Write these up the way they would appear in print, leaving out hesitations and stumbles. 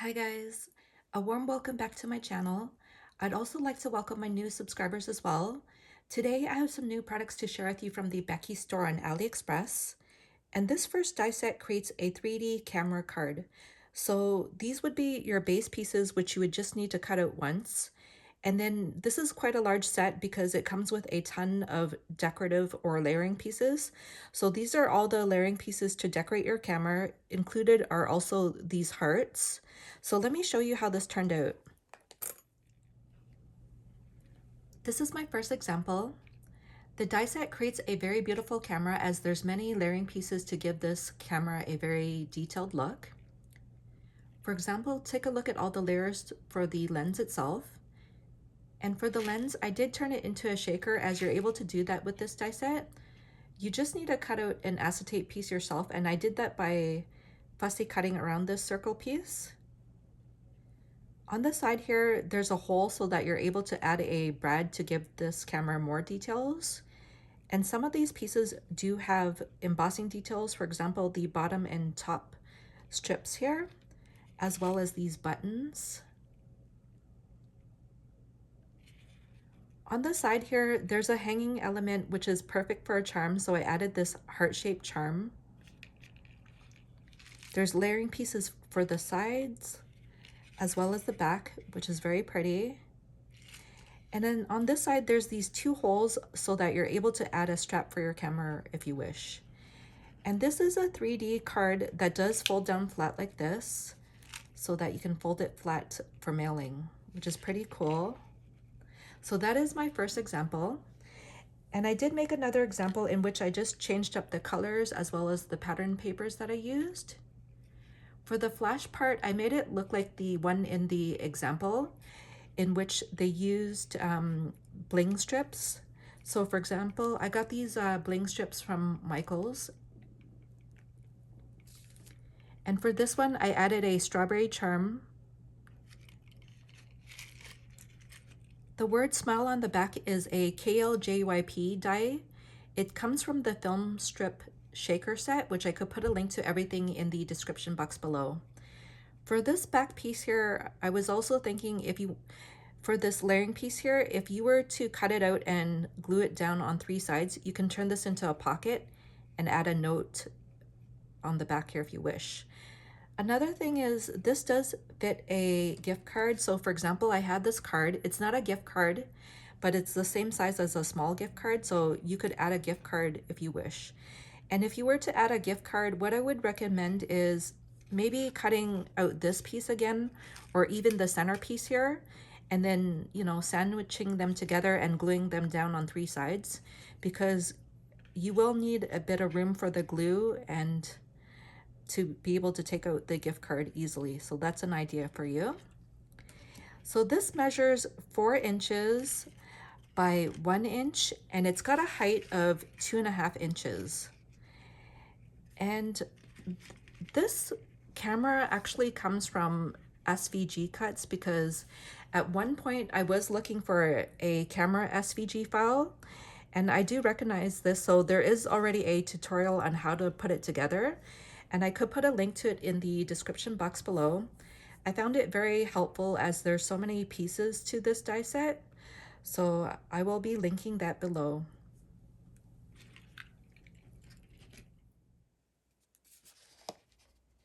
Hi guys, a warm welcome back to my channel. I'd also like to welcome my new subscribers as well. Today I have some new products to share with you from the Beki Store on Aliexpress. And this first die set creates a 3D camera card. So these would be your base pieces, which you would just need to cut out once. And then this is quite a large set because it comes with a ton of decorative or layering pieces. So these are all the layering pieces to decorate your camera. Included are also these hearts. So let me show you how this turned out. This is my first example. The die set creates a very beautiful camera as there's many layering pieces to give this camera a very detailed look. For example, take a look at all the layers for the lens itself. And for the lens, I did turn it into a shaker as you're able to do that with this die set. You just need to cut out an acetate piece yourself, and I did that by fussy cutting around this circle piece. On the side here, there's a hole so that you're able to add a brad to give this camera more details. And some of these pieces do have embossing details, for example, the bottom and top strips here, as well as these buttons. On the side here, there's a hanging element which is perfect for a charm, so I added this heart-shaped charm. There's layering pieces for the sides, as well as the back, which is very pretty. And then on this side, there's these two holes so that you're able to add a strap for your camera if you wish. And this is a 3D card that does fold down flat like this, so that you can fold it flat for mailing, which is pretty cool. So that is my first example. And I did make another example in which I just changed up the colors as well as the pattern papers that I used. For the flash part, I made it look like the one in the example in which they used bling strips. So for example, I got these bling strips from Michael's. And for this one, I added a strawberry charm. The word smile on the back is a KLJYP die. It comes from the film strip shaker set, which I could put a link to everything in the description box below. For this back piece here, I was also thinking for this layering piece here, if you were to cut it out and glue it down on 3 sides, you can turn this into a pocket and add a note on the back here if you wish. Another thing is this does fit a gift card. So for example, I had this card. It's not a gift card, but it's the same size as a small gift card. So you could add a gift card if you wish. And if you were to add a gift card, what I would recommend is maybe cutting out this piece again, or even the center piece here, and then, you know, sandwiching them together and gluing them down on 3 sides, because you will need a bit of room for the glue and to be able to take out the gift card easily. So that's an idea for you. So this measures 4 inches by 1 inch, and it's got a height of 2.5 inches. And this camera actually comes from SVGCuts because at one point I was looking for a camera SVG file, and I do recognize this. So there is already a tutorial on how to put it together, and I could put a link to it in the description box below. I found it very helpful as there's so many pieces to this die set, so I will be linking that below.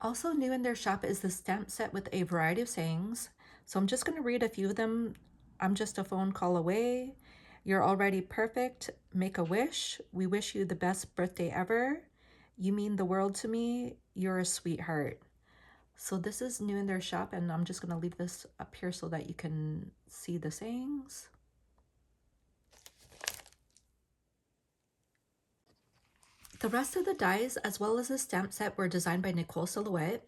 Also new in their shop is the stamp set with a variety of sayings. So I'm just going to read a few of them. I'm just a phone call away. You're already perfect. Make a wish. We wish you the best birthday ever. You mean the world to me. You're a sweetheart. So this is new in their shop, and I'm just going to leave this up here so that you can see the sayings. The rest of the dies, as well as the stamp set, were designed by Nicole Silhouette.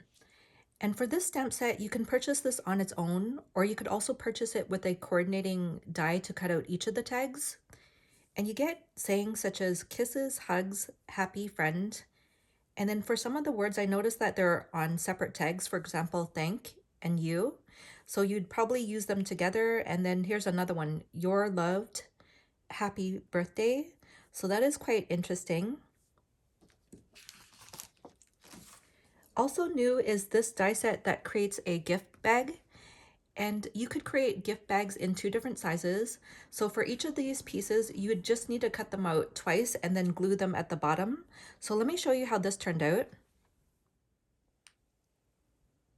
And for this stamp set, you can purchase this on its own, or you could also purchase it with a coordinating die to cut out each of the tags. And you get sayings such as kisses, hugs, happy, friend. And then for some of the words, I noticed that they're on separate tags, for example, thank and you. So you'd probably use them together. And then here's another one, you're loved, happy birthday. So that is quite interesting. Also new is this die set that creates a gift bag. And you could create gift bags in 2 different sizes. So for each of these pieces, you would just need to cut them out twice and then glue them at the bottom. So let me show you how this turned out.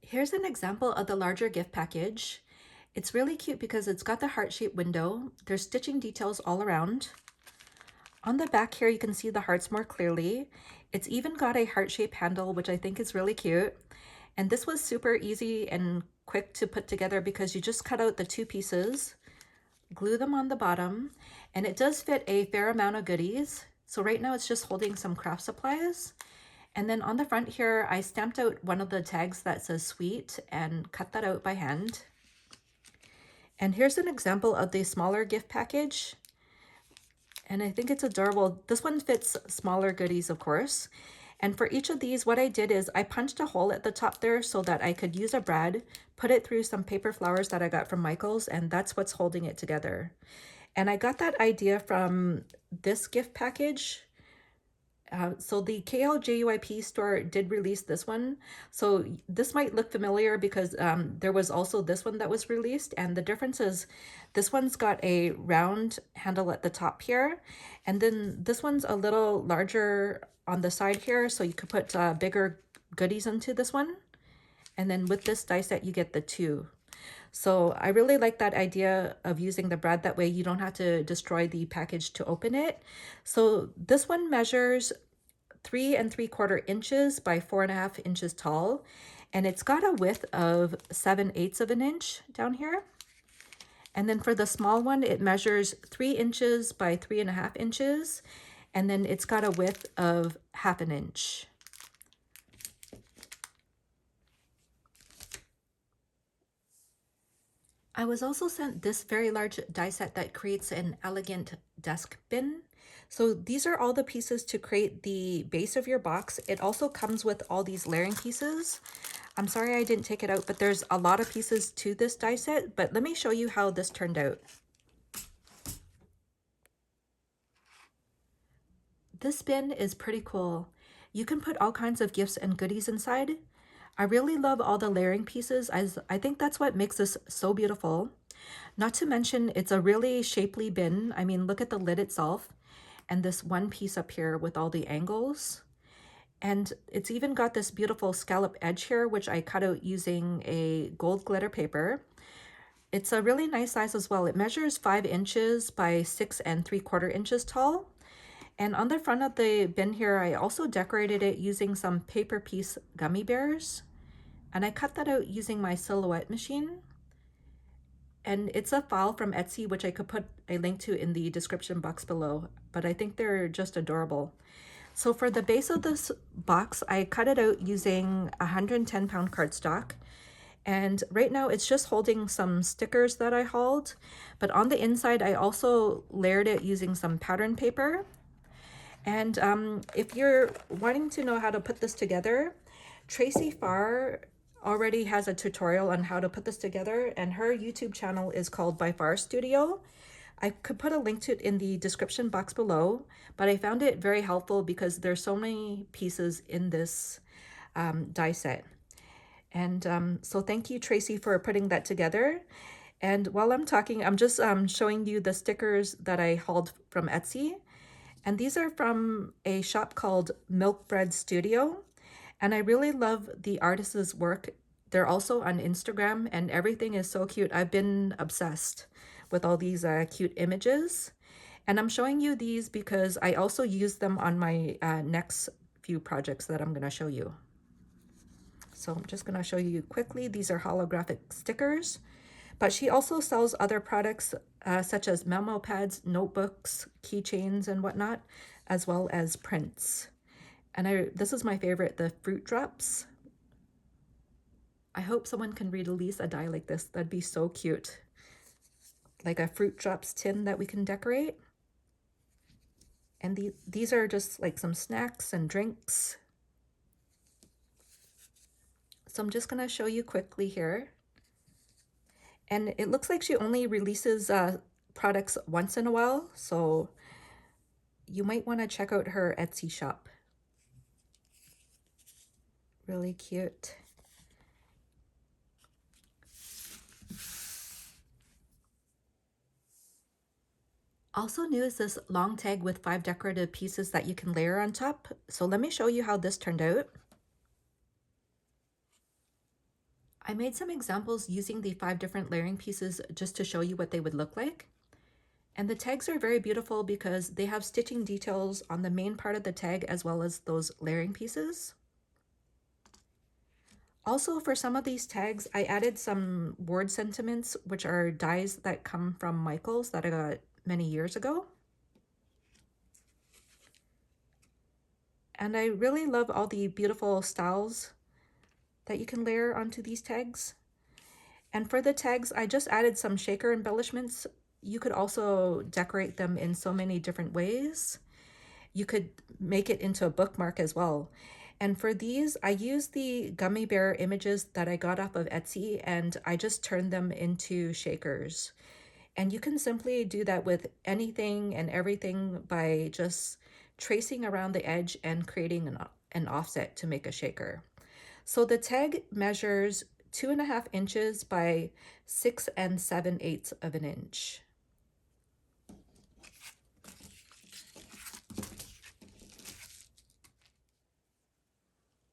Here's an example of the larger gift package. It's really cute because it's got the heart-shaped window. There's stitching details all around. On the back here, you can see the hearts more clearly. It's even got a heart-shaped handle, which I think is really cute. And this was super easy and quick to put together because you just cut out the 2 pieces, glue them on the bottom, and it does fit a fair amount of goodies. So right now it's just holding some craft supplies. And then on the front here, I stamped out one of the tags that says sweet and cut that out by hand. And here's an example of the smaller gift package. And I think it's adorable. This one fits smaller goodies, of course. And for each of these, what I did is I punched a hole at the top there so that I could use a brad, put it through some paper flowers that I got from Michael's, and that's what's holding it together. And I got that idea from this gift package. So the KLJUIP store did release this one. So this might look familiar because there was also this one that was released. And the difference is this one's got a round handle at the top here. And then this one's a little larger on the side here. So you could put bigger goodies into this one. And then with this die set, you get the 2. So I really like that idea of using the brad. That way you don't have to destroy the package to open it. So this one measures 3 3/4 inches by 4.5 inches tall. And it's got a width of 7/8 of an inch down here. And then for the small one, it measures 3 inches by 3.5 inches. And then it's got a width of 1/2 inch. I was also sent this very large die set that creates an elegant desk bin. So these are all the pieces to create the base of your box. It also comes with all these layering pieces. I'm sorry I didn't take it out, but there's a lot of pieces to this die set, but let me show you how this turned out. This bin is pretty cool. You can put all kinds of gifts and goodies inside. I really love all the layering pieces, as I think that's what makes this so beautiful. Not to mention, it's a really shapely bin. I mean, look at the lid itself and this one piece up here with all the angles. And it's even got this beautiful scallop edge here, which I cut out using a gold glitter paper. It's a really nice size as well. It measures 5 inches by 6 3/4 inches tall. And on the front of the bin here, I also decorated it using some paper piece gummy bears. And I cut that out using my silhouette machine. And it's a file from Etsy, which I could put a link to in the description box below, but I think they're just adorable. So for the base of this box, I cut it out using 110-pound cardstock. And right now it's just holding some stickers that I hauled, but on the inside, I also layered it using some pattern paper. And if you're wanting to know how to put this together, Tracey Farr already has a tutorial on how to put this together, and her YouTube channel is called By Farr Studio. I could put a link to it in the description box below, but I found it very helpful because there's so many pieces in this die set. And so thank you, Tracey, for putting that together. And while I'm talking, I'm just showing you the stickers that I hauled from Etsy. And these are from a shop called Milk Bread Studio. And I really love the artist's work. They're also on Instagram and everything is so cute. I've been obsessed with all these cute images. And I'm showing you these because I also use them on my next few projects that I'm gonna show you. So I'm just gonna show you quickly. These are holographic stickers, but she also sells other products such as memo pads, notebooks, keychains, and whatnot, as well as prints. And this is my favorite, the fruit drops. I hope someone can release a die like this. That'd be so cute. Like a fruit drops tin that we can decorate. And these are just like some snacks and drinks. So I'm just gonna show you quickly here. And it looks like she only releases products once in a while. So you might wanna check out her Etsy shop. Really cute. Also new is this long tag with 5 decorative pieces that you can layer on top. So let me show you how this turned out. I made some examples using the 5 different layering pieces just to show you what they would look like. And the tags are very beautiful because they have stitching details on the main part of the tag as well as those layering pieces. Also, for some of these tags, I added some word sentiments, which are dies that come from Michaels that I got many years ago. And I really love all the beautiful styles that you can layer onto these tags. And for the tags, I just added some shaker embellishments. You could also decorate them in so many different ways. You could make it into a bookmark as well. And for these, I used the gummy bear images that I got off of Etsy, and I just turned them into shakers. And you can simply do that with anything and everything by just tracing around the edge and creating an offset to make a shaker. So the tag measures 2.5 inches by 6 7/8 of an inch.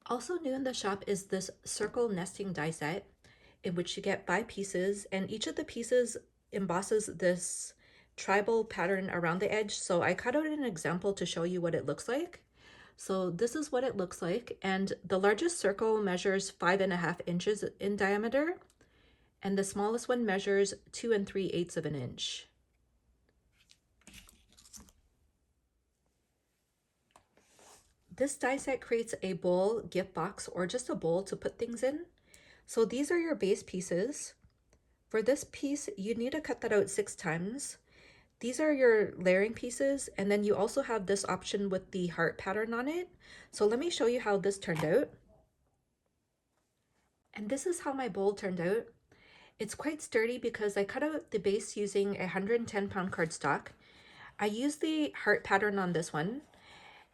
Also new in the shop is this circle nesting die set, in which you get 5 pieces, and each of the pieces embosses this tribal pattern around the edge. So I cut out an example to show you what it looks like. So this is what it looks like, and the largest circle measures 5.5 inches in diameter, and the smallest one measures 2 3/8 of an inch. This die set creates a bowl, gift box, or just a bowl to put things in. So these are your base pieces. For this piece, you need to cut that out 6 times. These are your layering pieces, and then you also have this option with the heart pattern on it. So let me show you how this turned out. And this is how my bowl turned out. It's quite sturdy because I cut out the base using a 110-pound cardstock. I used the heart pattern on this one.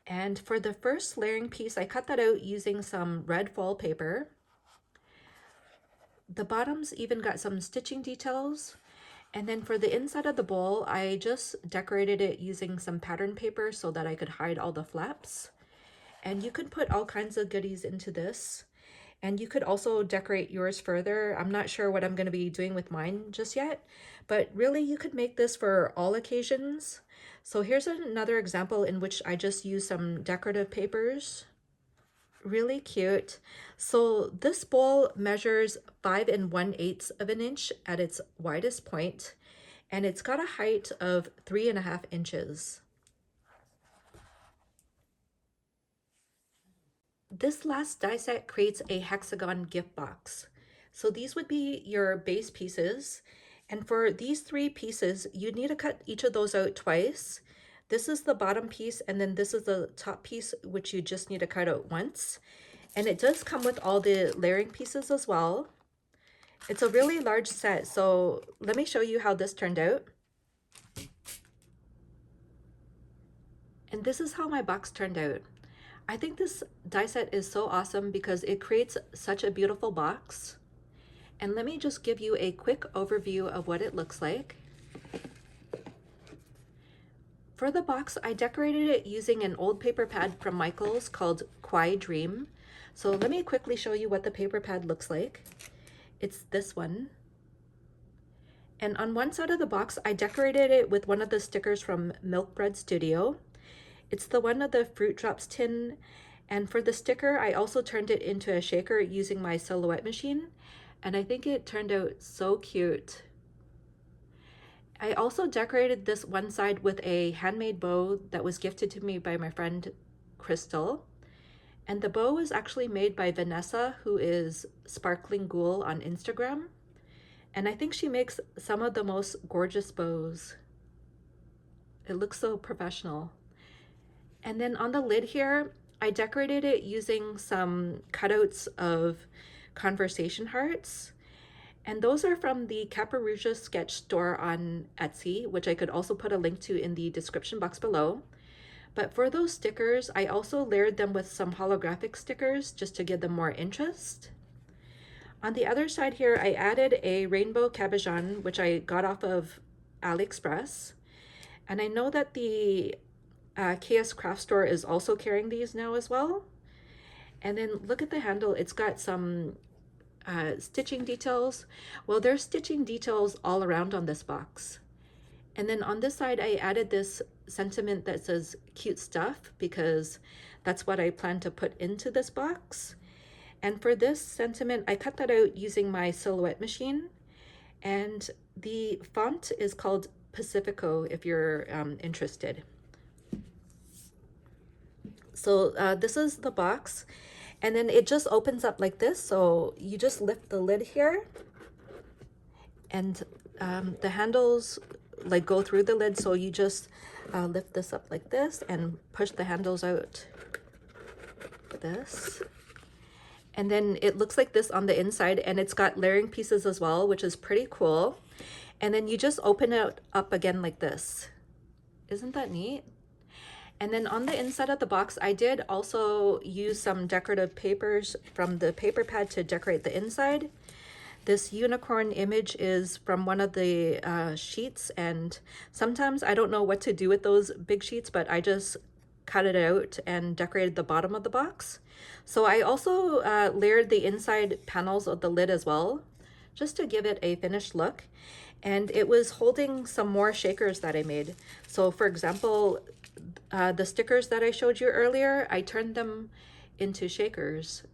And for the first layering piece, I cut that out using some red foil paper. The bottoms even got some stitching details. And then for the inside of the bowl, I just decorated it using some pattern paper so that I could hide all the flaps. And you could put all kinds of goodies into this. And you could also decorate yours further. I'm not sure what I'm going to be doing with mine just yet, but really you could make this for all occasions. So here's another example in which I just used some decorative papers. Really cute. So this bowl measures 5 1/8 of an inch at its widest point, and it's got a height of 3.5 inches. This last die set creates a hexagon gift box. So these would be your base pieces. And for these 3 pieces, you need to cut each of those out twice. This is the bottom piece, and then this is the top piece, which you just need to cut out once. And it does come with all the layering pieces as well. It's a really large set, so let me show you how this turned out. And this is how my box turned out. I think this die set is so awesome because it creates such a beautiful box. And let me just give you a quick overview of what it looks like. For the box, I decorated it using an old paper pad from Michaels called Quiet Dream. So let me quickly show you what the paper pad looks like. It's this one. And on one side of the box, I decorated it with one of the stickers from Milk Bread Studio. It's the one of the Fruit Drops tin. And for the sticker, I also turned it into a shaker using my silhouette machine. And I think it turned out so cute. I also decorated this one side with a handmade bow that was gifted to me by my friend Crystal. And the bow is actually made by Vanessa, who is Sparkling Ghoul on Instagram. And I think she makes some of the most gorgeous bows. It looks so professional. And then on the lid here, I decorated it using some cutouts of conversation hearts. And those are from the CAPERUZA sketch store on Etsy, which I could also put a link to in the description box below. But for those stickers, I also layered them with some holographic stickers just to give them more interest. On the other side here, I added a rainbow capuchon, which I got off of Aliexpress. And I know that the KS Craft Store is also carrying these now as well. And then look at the handle. It's got some stitching details. Well, there's stitching details all around on this box. And then on this side, I added this sentiment that says cute stuff because that's what I plan to put into this box. And for this sentiment, I cut that out using my silhouette machine. And the font is called Pacifico if you're interested. So this is the box. And then it just opens up like this. So you just lift the lid here. And the handles like go through the lid. So you just lift this up like this and push the handles out like this. And then it looks like this on the inside, and it's got layering pieces as well, which is pretty cool. And then you just open it up again like this. Isn't that neat? And then on the inside of the box, I did also use some decorative papers from the paper pad to decorate the inside. This unicorn image is from one of the sheets, and sometimes I don't know what to do with those big sheets, but I just cut it out and decorated the bottom of the box. So I also layered the inside panels of the lid as well, just to give it a finished look. And it was holding some more shakers that I made. So for example, the stickers that I showed you earlier, I turned them into shakers.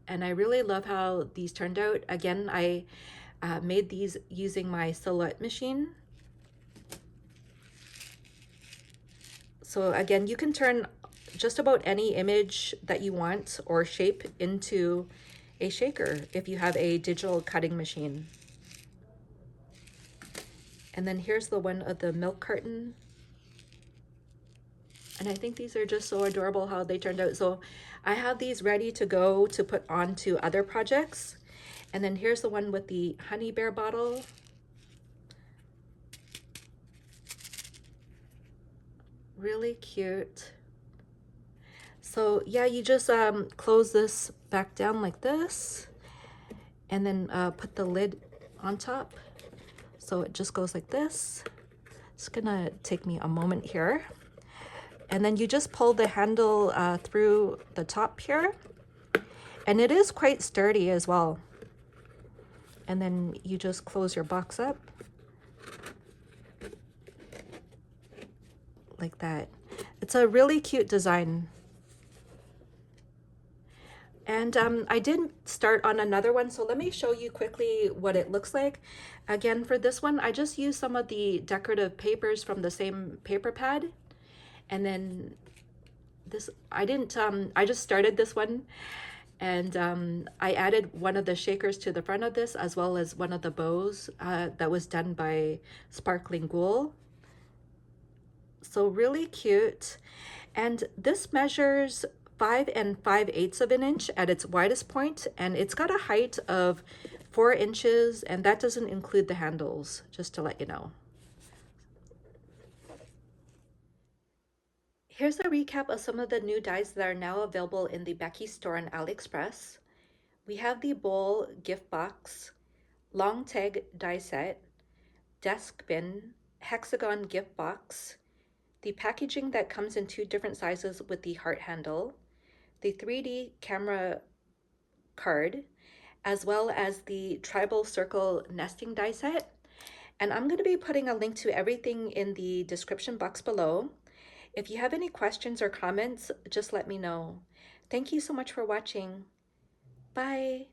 And I really love how these turned out. Again, I made these using my silhouette machine. So again, you can turn just about any image that you want or shape into a shaker if you have a digital cutting machine. And then here's the one of the milk carton. And I think these are just so adorable how they turned out. So I have these ready to go to put onto other projects. And then here's the one with the honey bear bottle. Really cute. So yeah, you just close this back down like this, and then put the lid on top. So it just goes like this. It's gonna take me a moment here. And then you just pull the handle through the top here. And it is quite sturdy as well. And then you just close your box up. Like that. It's a really cute design. And I did start on another one, so let me show you quickly what it looks like. Again, for this one, I just used some of the decorative papers from the same paper pad. And then this, I just started this one, and I added one of the shakers to the front of this, as well as one of the bows that was done by Sparkling Ghoul. So really cute. And this measures 5 5/8 of an inch at its widest point, and it's got a height of 4 inches, and that doesn't include the handles, just to let you know. Here's a recap of some of the new dies that are now available in the Beki Store on Aliexpress. We have the bowl gift box, long tag die set, desk bin, hexagon gift box, the packaging that comes in 2 different sizes with the heart handle, the 3D camera card, as well as the tribal circle nesting die set. And I'm going to be putting a link to everything in the description box below. If you have any questions or comments, just let me know. Thank you so much for watching. Bye.